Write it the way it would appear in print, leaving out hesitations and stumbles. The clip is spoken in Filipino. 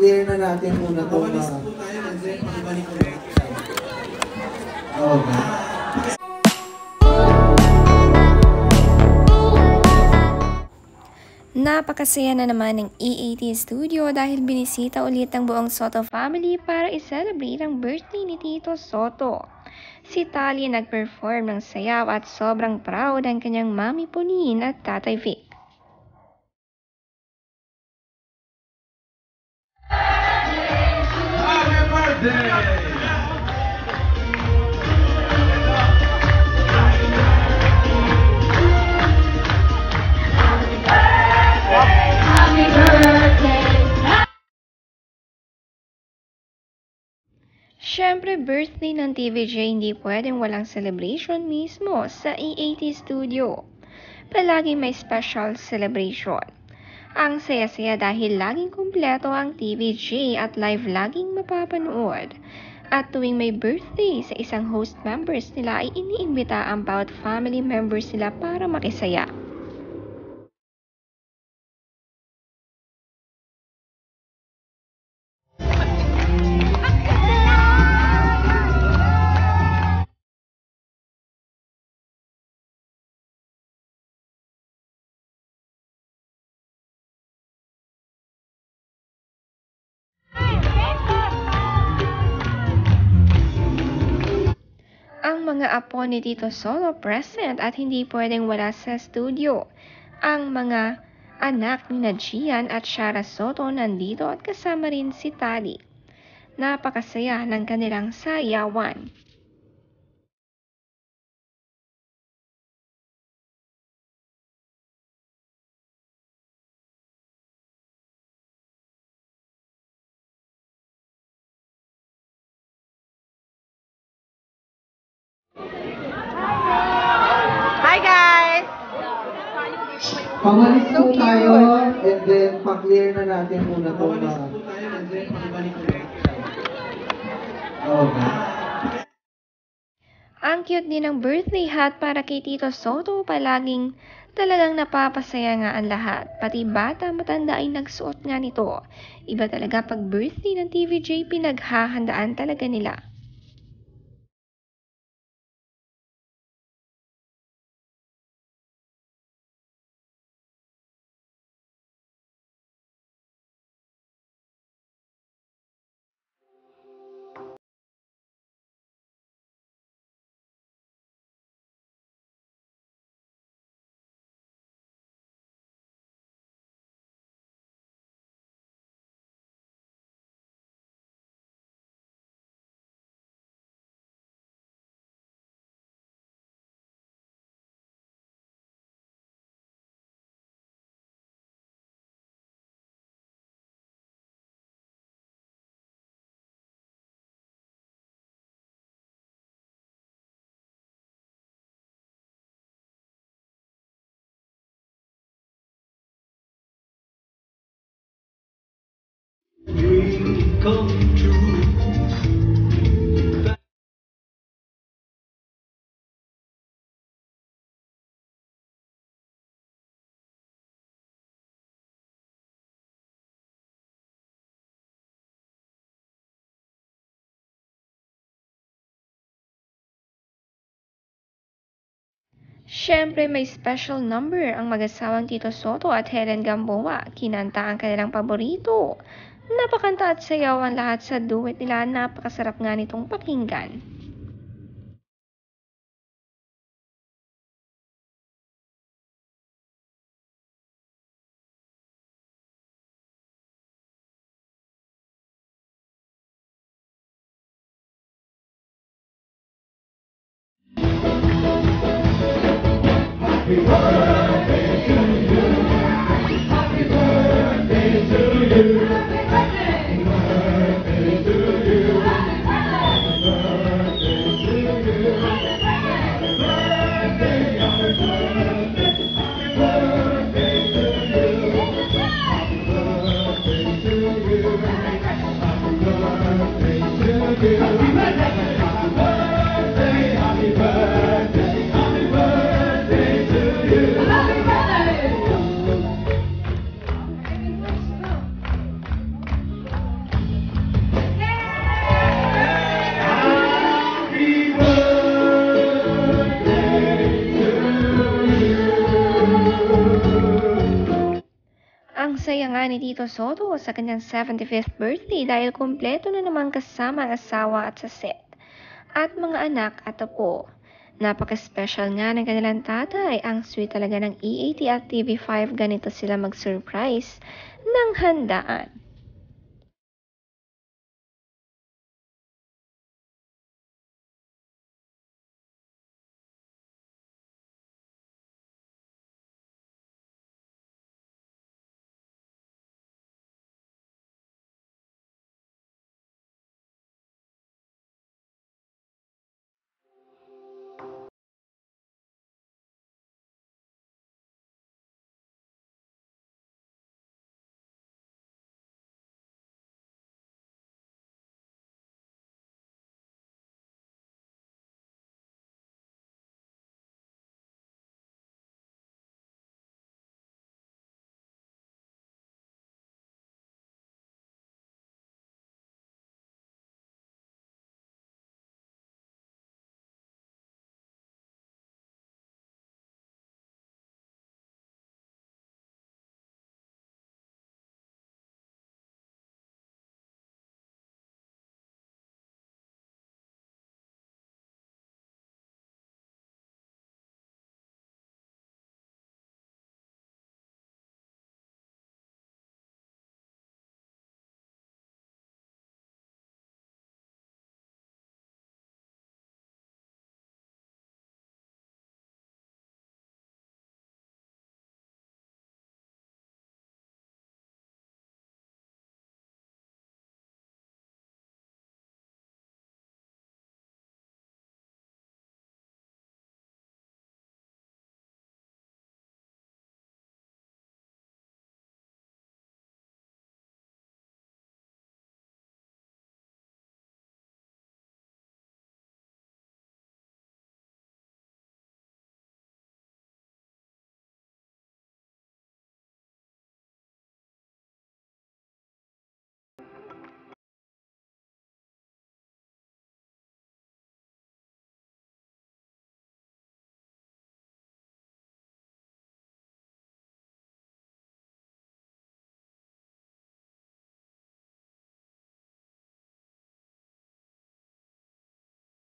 pa-clear na natin muna ito. Mawalis po tayo, nandiyan pakibalik ko rin. Okay. Napakasaya na naman ng E80 Studio dahil binisita ulit ang buong Soto family para i-celebrate ang birthday ni Tito Soto. Si Tali nag-perform ng sayaw at sobrang proud ang kanyang mami Pauline at tatay Vic. Happy birthday! Siyempre, birthday ng TVJ hindi pwedeng walang celebration mismo sa E80 Studio. Palaging may special celebration. Ang saya-saya dahil laging kumpleto ang TVJ at live laging mapapanood. At tuwing may birthday sa isang host members nila ay iniimbita ang bawat family members nila para makisaya. Ang mga apo ni Tito Soto present at hindi pwedeng wala sa studio. Ang mga anak ni Gian at Shara Soto nandito at kasama rin si Tali. Napakasaya ng kanilang sayawan. Hi guys! Pamalis po tayo and then pa-clear na natin muna ito. Mawalis po tayo, nandiyan pakibalik ko rin. Okay. Ang cute din ng birthday hat para kay Tito Soto, palaging talagang napapasaya nga ang lahat. Pati bata matanda ay nagsuot nga nito. Iba talaga pag birthday ng TVJ, pinaghahandaan talaga nila. Siyempre, may special number ang mag-asawang Tito Soto at Helen Gamboa. Kinanta ang kanilang paborito. Napakanta at sayaw ang lahat sa duet nila. Napakasarap nga nitong pakinggan. Happy birthday to you. Happy birthday to you. Happy birthday to you. Happy birthday to you. Happy birthday, happy birthday, happy birthday to you. Happy birthday to you. Happy birthday to you. Happy birthday, happy birthday, happy birthday. saya nga ni Tito Soto sa kanyang 75th birthday dahil kumpleto na naman kasama ang asawa at sa set, at mga anak at apo. Napaka-special nga ng kanilang tatay, ang sweet talaga ng EAT at TV5, ganito sila mag-surprise ng handaan.